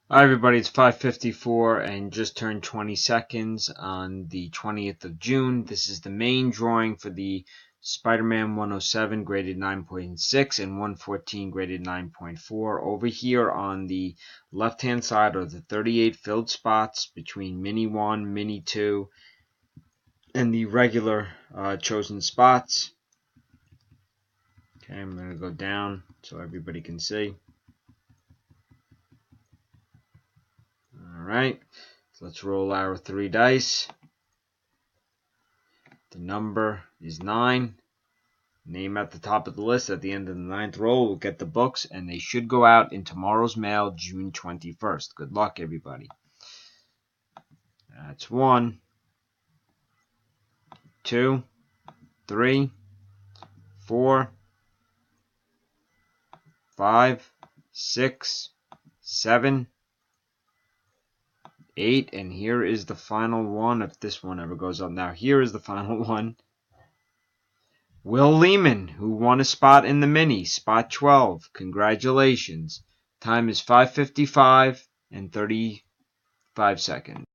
Hi everybody, it's 5:54 and just turned 20 seconds on the 20th of June. This is the main drawing for the Spider-Man 107 graded 9.6 and 114 graded 9.4. Over here on the left-hand side are the 38 filled spots between Mini 1, Mini 2, and the regular chosen spots. Okay, I'm going to go down so everybody can see. Alright, so let's roll our 3 dice. The number is 9. Name at the top of the list at the end of the 9th roll will get the books, and they should go out in tomorrow's mail, June 21st. Good luck, everybody. That's 1, 2, 3, 4, 5, 6, 7, 8, and here is the final one if this one ever goes up. Now, here is the final one. Will Lehman, who won a spot in the mini, spot 12. Congratulations. Time is 5:55 and 35 seconds.